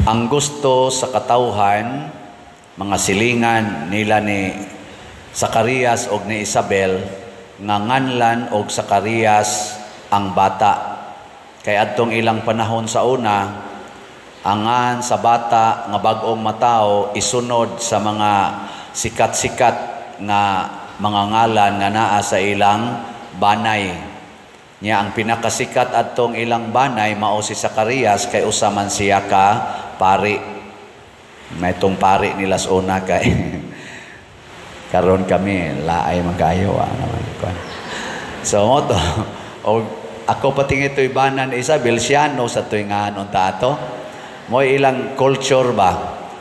Ang gusto sa katawhan, mga silingan nila ni Zacarias og ni Isabel, nga nganlan og Zacarias ang bata. Kay adtong ilang panahon sa una, angan sa bata nga bag-ong matao isunod sa mga sikat-sikat nga mga ngalan nga naa sa ilang banay. Nya ang pinakasikat adtong ilang banay mao si Zacarias kay usa man siya ka pari. May tong pari nila sa una kay karon kami laay magayo naman ko. So mo to o ako pating ito'y banan Isabel Siano sa tuingan unta ato. Mo ilang culture ba?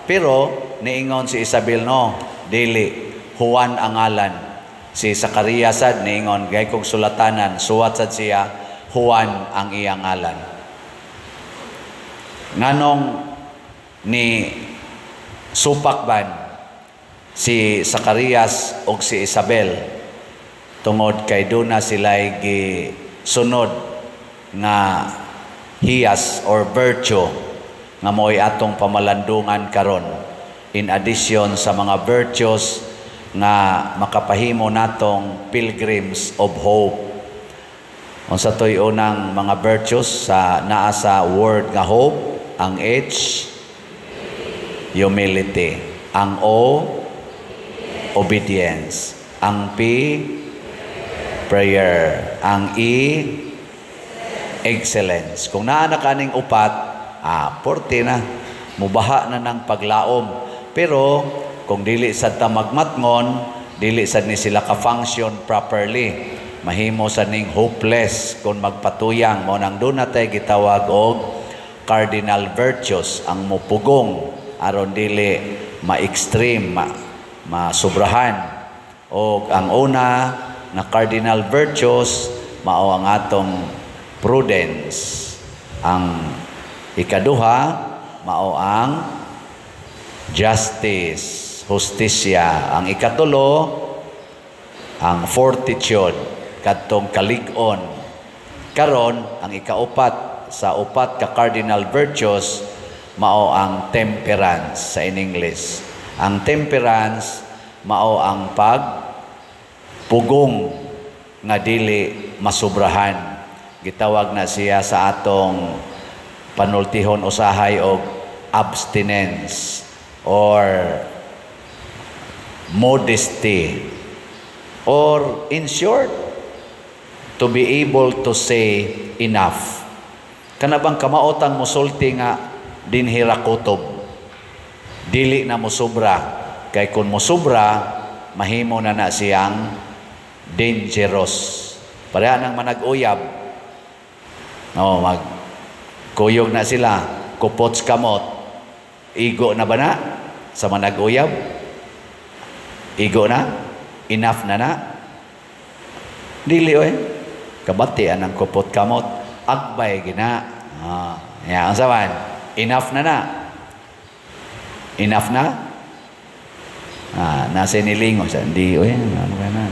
Pero niingon si Isabel no, dili Juan ang ngalan. Si Zacarias sad niingon gay kog sulatanan, suwat sad siya Juan ang iyang ngalan. Nganong ni supakban si Zacarias og si Isabel tungod kay duna sila'y gisunod nga hiyas or virtue nga mo'y atong pamalandungan karon, in addition sa mga virtues nga makapahimo natong pilgrims of hope. Unsa to'y unang mga virtues sa naa sa word nga hope? Ang H, humility. Ang O, obedience. Ang P, prayer. Ang E, excellence. Kung naa na kaning upat, porte na, mubaha na ng paglaom. Pero kung dili sad ta magmatngon, dili sad ni sila ka-function properly, mahimo sa ning hopeless kung magpatuyang. Mo nang doon natay gitawag og cardinal virtues, ang mupugong aron dili ma-extreme, masubrahan. O ang una na cardinal virtues mao ang atong prudence. Ang ikaduha mao ang justice, hustisya. Ang ikatulo ang fortitude, kadtong kalig-on. Karon ang ikaupat sa upat ka cardinal virtues mao ang temperance sa in English. Ang temperance mao ang pagpugong nga dili masubrahan. Gitawag na siya sa atong panultihon usahay og abstinence or modesty, or in short, to be able to say enough. Kana bang kamaotang musulti nga dinhira kutob, dili na mosobra, kay kun mosobra mahimo na siyang dangerous. Pareha nang manag-uyab, kuyog na sila, kupots kamot, igo na ba na sa manag-uyab? Igo na? Enough na? Dili kabatian ang kupot kamot, agbay gina. Ang saban, enough na? Enough na? Nasa nilingo sa hindi ano ka na.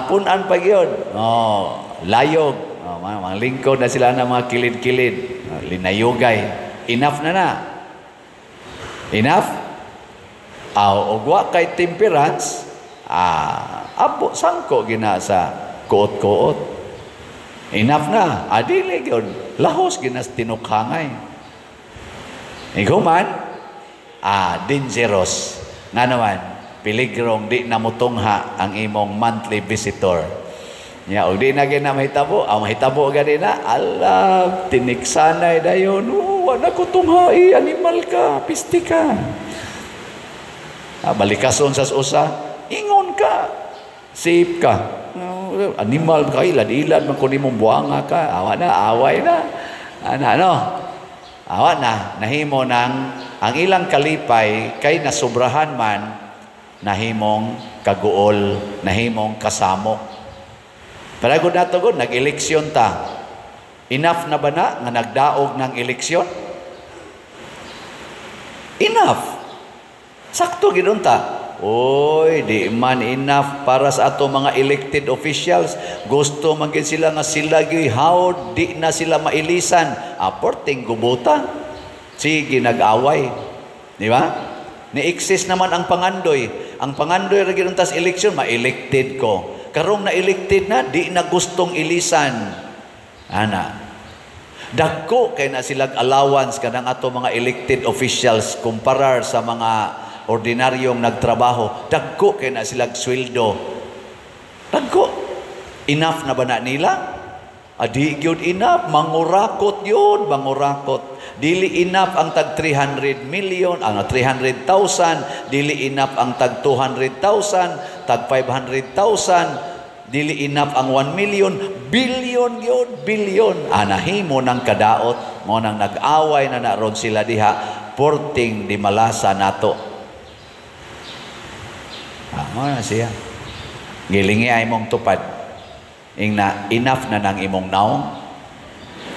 Punan pag yun. Layog. Mga lingkod na sila ng mga kilid-kilid. Linayugay. Enough na? Enough? Ugwa kay temperance, apo sangko gina sa kuot-kuot. Enough na. Dili yun. Lahos gina sa tinukhangay. Iguman, dangerous. Nga naman, piligrong di na mutungha ang imong monthly visitor. O di na gina mahitabo. Mahitabo gani na, tiniksanay dayon. Wala ko tungha, animal ka, pisti ka. Balikason sa usa, ingon ka, safe ka. Animal ka, ilad-ilad, magkunin mong buwanga ka, away na. Awa na, nahimo ng ang ilang kalipay, kay nasubrahan man, nahimong kaguol, nahimong kasamok. Paragod na to, nag-eleksyon ta. Enough na ba na nga nagdaog ng eleksyon? Enough. Sakto gidon ta. Oy, di man enough para sa ato mga elected officials. Gusto man gid sila nga sila gihawd, di na sila mailisan. Aporting gubutan. Sige, nag-away. Di ba? Ni-exist naman ang pangandoy. Ang pangandoy ra gyud tas eleksyon, ma-elected ko. Karong na-elected na, di na gustong ilisan. Ana. Dagko kay na silang allowance kanang ato mga elected officials kumparar sa mga ordinaryong nagtrabaho. Dagko kay na silang sweldo. Dagko. Enough na ba na nila? Adi gyud enough, mangurakot yun, mangurakot. Dili enough ang tag 300 million, ang 300,000, dili enough ang tag 200,000, tag 500,000, dili enough ang 1 million, billion yun, billion. Nahimo ng kadaot, mo nang nag-away na naron sila diha, porting di malasa nato. Mo na siya. Gilingi ay mong tupad. Enough na nang imong naong.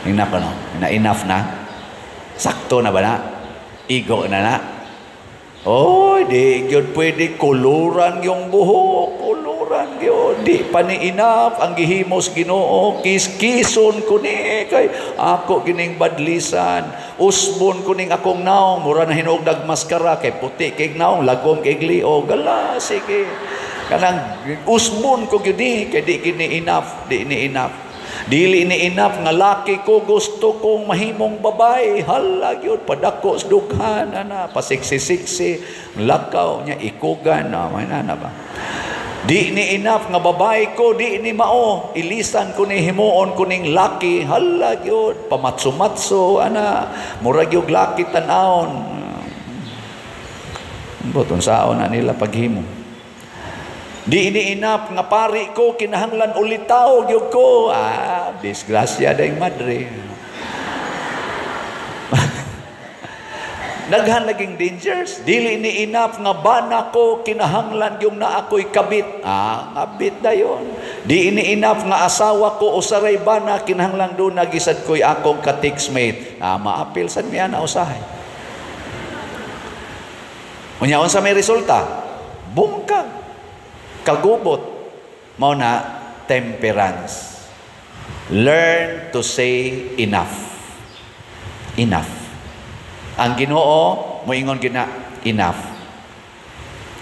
Enough na, enough na. Sakto na ba na? Igo na na. Oy, di gyud pwede kuluran yung buhok, kuluran gyud. Di pa ni enough ang gihimos Ginoo. Kis-kison ko ni kay ako kining badlisan. Usbon ko ning akong naong, mura na hinuog nagmaskara kay puti kay naong, lagom kay glio. Gala sige. Kanang usbon ko gyud kay di kini enough, di ni enough. Dili ni enough nga laki ko, gusto kong mahimong babae. Hala yun, padako sa dughan na, pasiksi-siksi, lakaw niya, ikugan na, may na ba? Di ni enough nga babae ko, di ni mao, ilisan ko ni himuon ko ning laki. Hala yun, pamatso-matso, murag yung laki tanawon. Butong saon na nila paghimo. Di ini enough nga pari ko kinahanglan ulitaw gyud ko. Disgrasya dayong madre. Daghan laging dangers. Dili ni enough nga bana ko kinahanglan gyud na ako'y kabit. Kabit dayon. Di ini enough nga asawa ko usaray bana kinahanglan do nagisad ko'y akong ka-textmate. Maapil sad miya na usahay. Unya unsa may resulta? Bungkag. Kagubot, mao na temperance. Learn to say enough. Enough. Ang Ginoo moingon gina enough.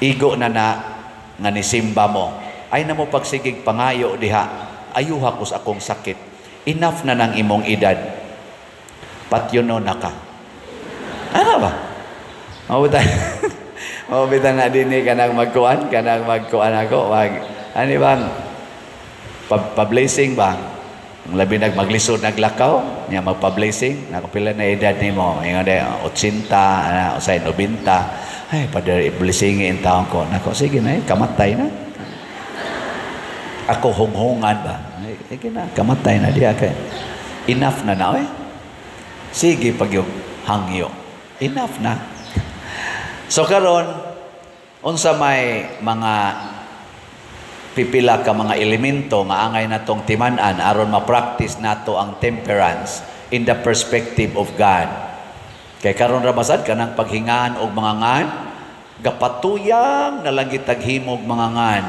Igo na nga nisimba mo. Ay na mo pagsigig pangayo diha. Ayuha ko sa akong sakit. Enough na nang imong edad. Patyono na ka. Ano ba? Bitaw na din kanang magkuan ako. Ano bang? Pa-blessing ba? Ang labi maglisod naglakaw, niya magpa-blessing, nakapila na edad ni mo. Yung 80, usay 90. Ay, padari blessingin taon ko. Nako, sige na, kamatay na. Ako hunghungan ba? Sige na, kamatay na diya kay. Enough na na, Sige, pag yung hangyo. Enough na. So karon unsa may mga pipila ka mga elemento nga angay natong timan-an aron ma-practice nato ang temperance in the perspective of God. Kay karon ra basad kanang paghingaan og mga ngan, gapatuyang na lang gitaghimog mga ngan.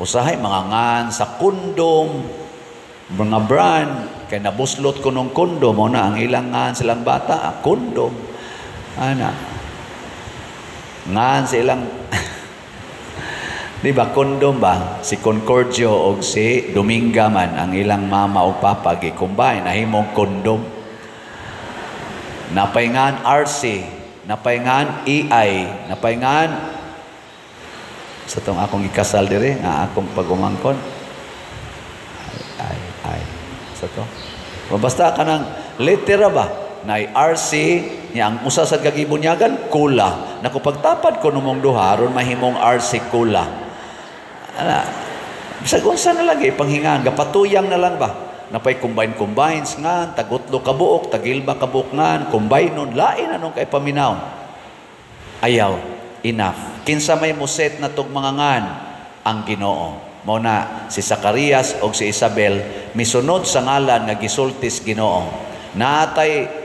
Usahay mga ngan sa kondom, mga brand kay nabuslot ko nung kondom mo na ang ilang ngan silang bata, kondom. Ngan silang di ba kondom ba si Concordio o si Dominga man ang ilang mama o papa gi-combine nahimong kondom. Napaingan RC, napaingan EI, napaingan sa tong akong ikasal dire nga akong pagumangkon. Ay sa to. Basta kanang letra ba na RC niya ang usa sa gagibunyagan kula. Naku pagtapad ko numong duha aron mahimong RC kula. Bisag unsa na lagi panghingaan gapatuyang na lang ba? Napay combines nga tagutlo ka buok, tagilba ka buok nga combine nun lain anong kay paminaw. Ayaw, enough. Kinsa may muset na tog mga ngan ang Ginoo. Mao na si Zacarias o si Isabel misunod sa ngalan nga gisultis Ginoo. Natay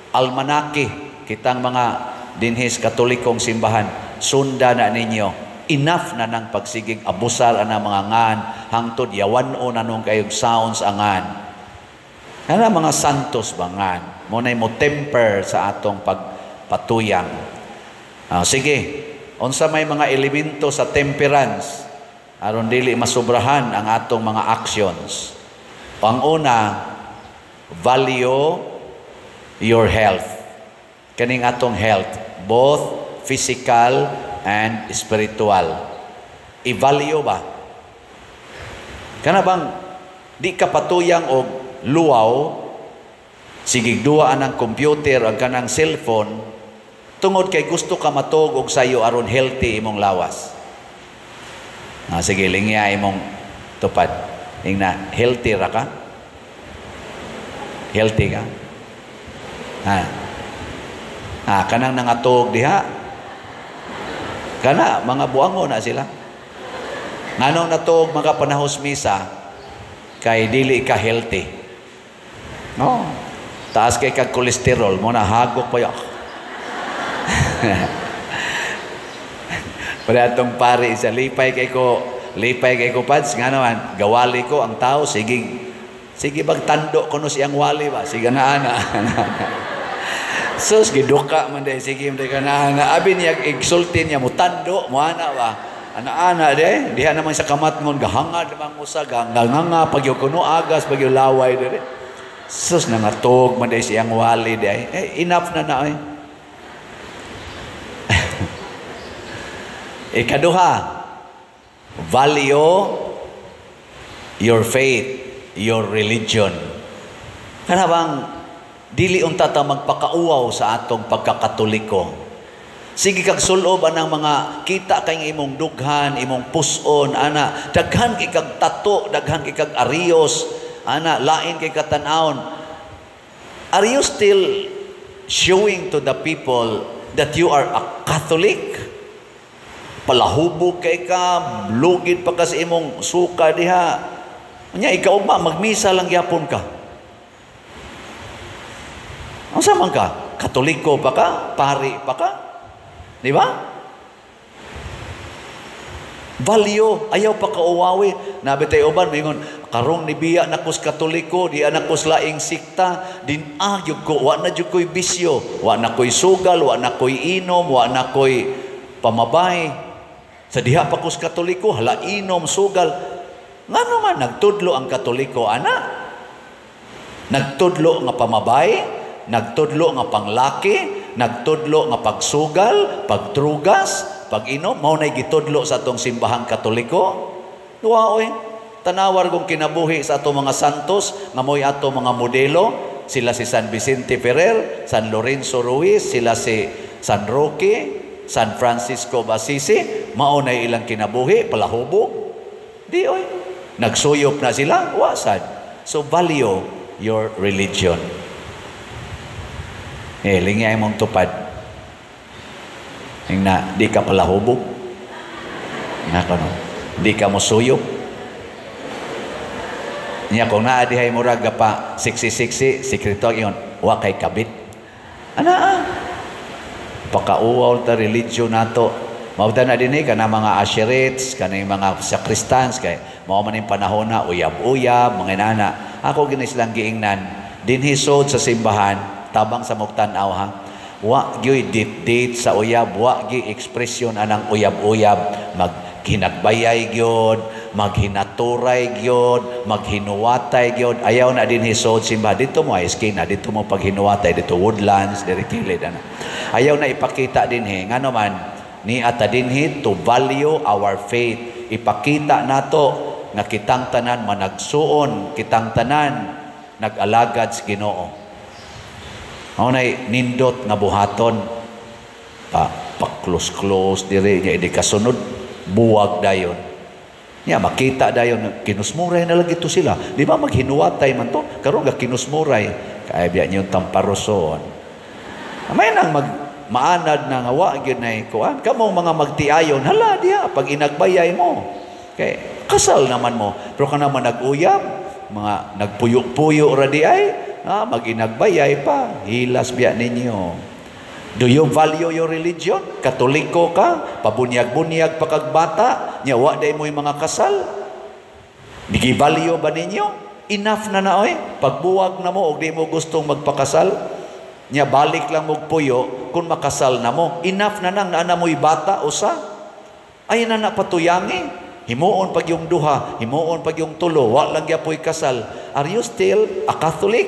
almanaki kitang mga dinhis katolikong simbahan sunda na ninyo enough na ng pagsigig abusar ana mga ngan hangtod yawan-o nanong kayong sounds angan. Ana mga santos bangan mo nay mo temper sa atong pagpatuyang. Sige, unsa may mga elemento sa temperance aron dili masubrahan ang atong mga actions. Ang una, value your health. Kaning atong health, both physical and spiritual. I-value ba? Kana bang di ka patuyang og luwaw, sigig duwaan ang computer o kanang cellphone, tungod kay gusto ka matog og sayo aron healthy imong lawas. Sige, lingya imong tupad. Ingna, healthy ra ka? Healthy ka? Kanang nangatog diha. Kana, mga buango na sila. Nganong natog mga panahos misa, kay dili ka healthy. No. Taas kay kag kolesterol mo na hagok pa yak. Para atong pare isa lipay kay ko pads nga naman gawali ko ang tao sige bagtando kuno siyang wali ba sige na ana. Sus giduka man day sige man kana abi niya igsulti niya mo tando mo ana ba ana de diha naman sa kamatngon gahangad naman usa ganganga pagyo kuno agas pagyo laway de. Sus nangatog man day siyang wali day. Enough na eh. Ikaduha, value your faith, your religion. Kana bang dili unta ta magpakauaw sa atong pagkakatoliko. Sige kag sulob anang mga kita kay imong dughan, imong puson, ana daghan kay kag tato, daghan kay kag arios, ana lain kay katan-awon. Are you still showing to the people that you are a Catholic? Palahubog kay ka, lugid pa ka sa imong suka diha. Nya ikaw ba magmisa lang gyapon ka? Unsa man ka? Katoliko pa ka? Pari pa ka? Di ba? Value, ayaw pa ka uwawi. Nabitay uban mingon, karong nibiya nakos Katoliko, di anakos laing sikta, din jud ko wa na jud koy bisyo, wa na koy sugal, wa na koy inom, wa na koy pamabay. Sa diha pa kus Katoliko, hala inom, sugal. Nga naman, nagtudlo ang Katoliko, ana? Nagtudlo nga pamabay, nagtudlo nga panglaki, nagtudlo nga pagsugal, pagtrugas, pag-inom, mao nay gitudlo sa atong simbahang Katoliko. Duwaoy, tanawar kong kinabuhi sa atong mga santos, nga mo'y atong mga modelo, sila si San Vicente Ferrer, San Lorenzo Ruiz, sila si San Roque, San Francisco Basisi, maunay ilang kinabuhi, palahubog. Di oy. Nagsuyop na sila, wasad. So value your religion. Lingay mong tupad. Na di ka palahubog. Nakano, di ka mo suyop. Niya kung naadihay mo raga pa, siksi-siksi, sikreto yun, wa kay kabit. Pakauaw ta religion nato. Mauta na din kana mga asherites, kana mga sakristans kay mao man yung panahon na uyab-uyab mga nana. Ako ginis lang giingnan dinhi sod sa simbahan tabang sa mugtan-aw ha. Wa gyoy date sa uyab, wa gi ekspresyon anang uyab-uyab, maghinagbayay gyud, maghinaturay gyud, maghinuwatay gyud. Ayaw na din hisod simbahan dito mo iskina, dito mo paghinuwatay dito woodlands diri kilid ana. Ayaw na ipakita dinhi ngano man ni ata dinhi to value our faith. Ipakita nato nga kitang tanan managsuon, kitang tanan nag-alagad sa Ginoo. Mao nay nindot nga buhaton pa-close diri nya idi kasunod buwag dayon. Nya makita dayon kinusmuray na lagi to sila. Di ba maghinuwatay man to karon ga kinusmuray kay biya niyo tamparoson. May nang maanad na nga wa gyud nay kuan kamo mga magtiayon hala diha pag inagbayay mo kay kasal naman mo pero kana man nag-uyab mga nagpuyo-puyo ra di ay mag-inagbayay pa hilas biya ninyo Do you value your religion? Katoliko ka, pabunyag-bunyag pa kag bata, nya wa day mo'y mga kasal. Nigi-value ba ninyo? Enough na oy. Pagbuwag na mo og di mo gustong magpakasal, nya balik lang mo puyo kung makasal na mo. Enough na nang na mo'y bata usa. Ay na patuyangi. Himuon pag yung duha, himuon pag yung tulo, wa lang gyapoy kasal. Are you still a Catholic?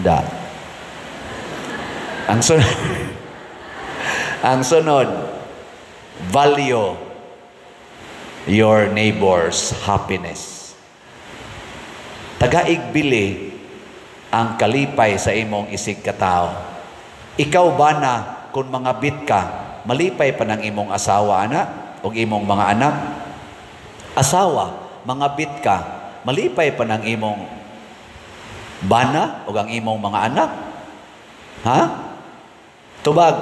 Da. Ang sunod, value your neighbor's happiness. Tagaigbili ang kalipay sa imong isig katao. Ikaw ba na kung mga bit ka, malipay pa ng imong asawa, anak, o imong mga anak? Asawa, mga bit ka, malipay pa ng imong bana o ang imong mga anak? Ha? Tubag.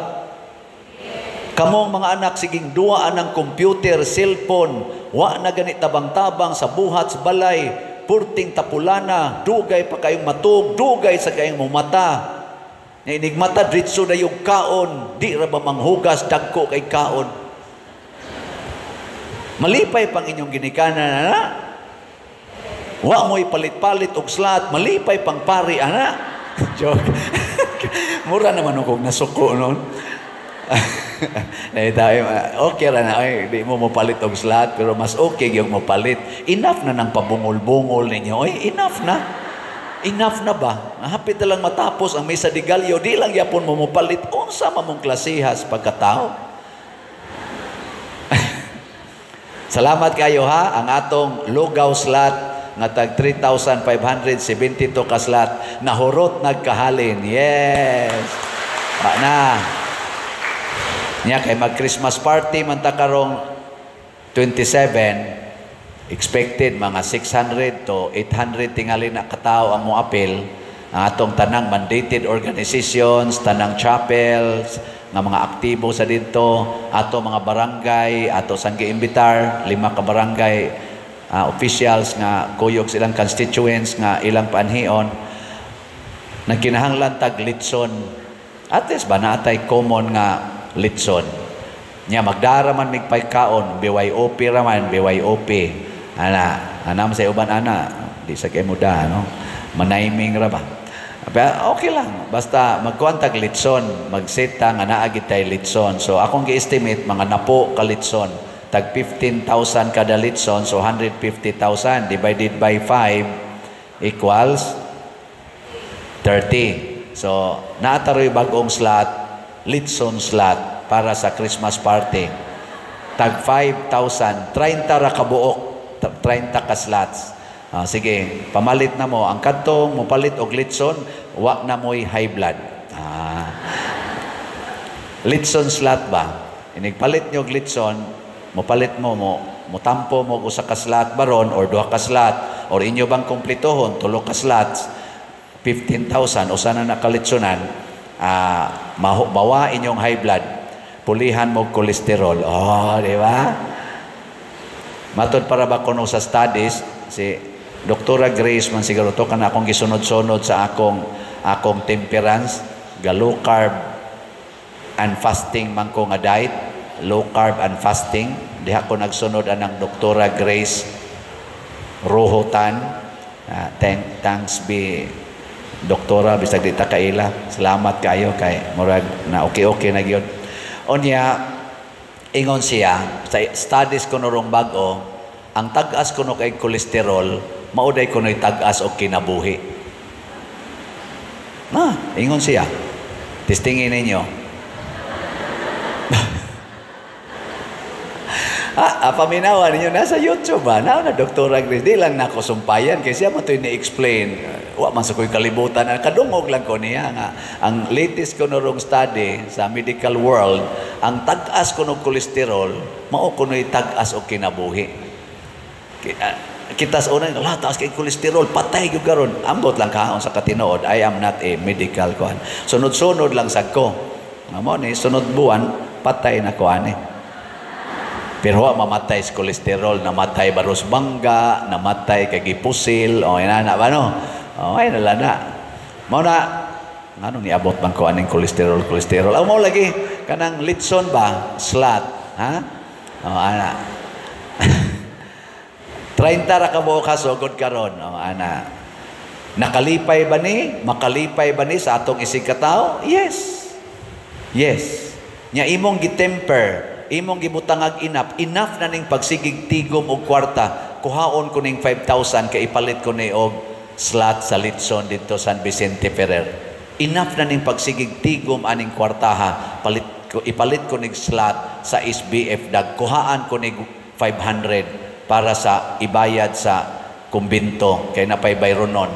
Kamong mga anak, siging duwaan ng computer, cellphone, wa na ganit tabang-tabang sa buhat, sa balay, purting tapulana, dugay pa kayong matug, dugay sa kayong mumata. Inigmata, dritso na yung kaon, di ra ba manghugas, dagko kay kaon. Malipay pang inyong ginikanan, ana. Wa mo'y palit-palit og slat, malipay pang pari, ana. Joke. Mura naman kung nasuko noon. Okay ra na, ay, di mo mapalit og slat, pero mas okay yung mapalit. Enough na ng pabungol-bungol ninyo. Ay, enough na. Enough na ba? Hapit na lang matapos ang misa de Gallo, di lang yapon mo mapalit. Unsa mamong klasihas pagkatao? Salamat kayo ha, ang atong lugaw slat nga tag 3,572 ka slat nahurot nagkahalin. Yes. Ba na. Nya kay mag Christmas party man ta karong 27, expected mga 600 to 800 tingali na katao ang moapil. Ang atong tanang mandated organizations, tanang chapels, nga mga aktibo sa dito, ato mga barangay, ato sang giimbitar, 5 ka barangay officials nga kuyog silang constituents nga ilang panhion na kinahanglan tag litson. At least ba naatay common nga litson. Nya magdara man mig paykaon, BYOP raman, BYOP. Anam sa uban di sa kay muda no. Manaming ra ba. Okay lang, basta magkuantag litson, magseta nga naa gitay litson. So akong gi-estimate mga napo ka litson. Tag 15,000 kada litson, so 150,000 divided by 5 equals 30. So naataroy bagong slot, litson slot para sa Christmas party. Tag 5,000, 30 ra ka buok, 30 ka slots. Sige, pamalit na mo. Ang kadtong mopalit og litson, wa na mo'y high blood. Litson slot ba? Inigpalit nyo og litson, mopalit mo, mutampo mo usa ka slot baron or 2 ka slot or inyo bang kumpletohon 3 ka slots 15,000 usa na nakalitsonan, bawa inyong high blood, pulihan mo kolesterol. Di ba? Matod para ba kuno sa studies si Dr. Grace man siguro to kana akong gisunod-sunod sa akong temperance, ga low carb and fasting man ko nga diet. Low carb and fasting. Diha ko nagsunod anang Dr. Grace Rohotan. Thanks be Doktora, bisag di ta kaila. Salamat kayo kay murag na okay na gyud. Unya ingon siya sa studies ko norong bag-o, ang tag-as kuno kay kolesterol mauday kuno'y tag-as og kinabuhi. Ingon siya. Testingin ninyo. Paminawan ninyo, nasa YouTube ba? Na Dr. Grace, di lang nako sumpayan kasi siya mo ito ni-explain. Wa man sa ko'y kalibutan. Kadungog lang ko niya nga. Ang latest ko norong study sa medical world, ang tag-as ko ng kolesterol, mao ko na'y tag-as o kinabuhi. Kitas unang, taas kay kolesterol, patay yung karon. Ambot lang kaon sa katinood, I am not a medical kuhan. Sunod-sunod lang sa ko. Mo ni sunod buwan, patay na kuhan eh. Pero mamatay sa kolesterol, namatay baros bangga, namatay kay gipusil, inana ba no? Ay nalana. Mao na Ano ni abot bang ko aning kolesterol? Aw mo lagi kanang litson ba? Slat, ha? Ana. 30 ra ka mo kasugod karon. Ana. Nakalipay ba ni? Makalipay ba ni sa atong isig katao? Yes. Yes. Nya imong gitemper, imong gibutangag enough na ning pagsigig tigom og kwarta. Kuhaon ko ning 5,000 kay ipalit ko ni og slot sa Litson dito San Vicente Ferrer. Enough na ning pagsigig tigom aning kwartaha, ipalit ko ning slot sa SBF dag, kuhaan ko ning 500 para sa ibayad sa kumbinto kay napay bayronon.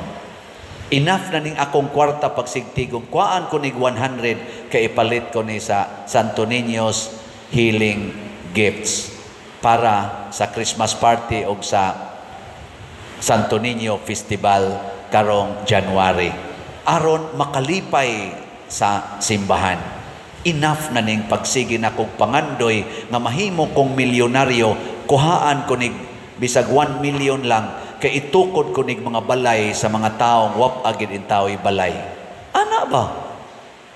Enough na ning akong kwarta pagsigtigom, kuhaan ko ning 100 kay ipalit ko ni sa Santo Niño's Healing Gifts para sa Christmas party o sa Santo Niño Festival karong January. Aron makalipay sa simbahan. Enough na ning pagsigi na kong pangandoy nga mahimo kong milyonaryo, kuhaan ko nig bisag 1 million lang kay itukod ko nig mga balay sa mga taong wap agid in tao'y balay. Ana ba?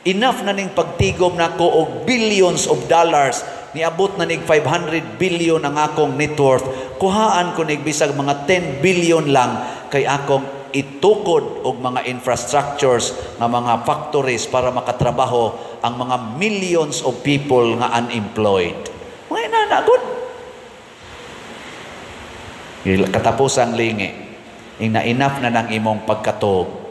Enough na ning pagtigom nako og billions of dollars, niabot na nig 500 billion ang akong net worth, kuhaan ko nig bisag mga 10 billion lang kay akong itukod og mga infrastructures nga mga factories para makatrabaho ang mga millions of people nga unemployed. Ngay na good. Katapos ang lingi. Ina enough na nang imong pagkatog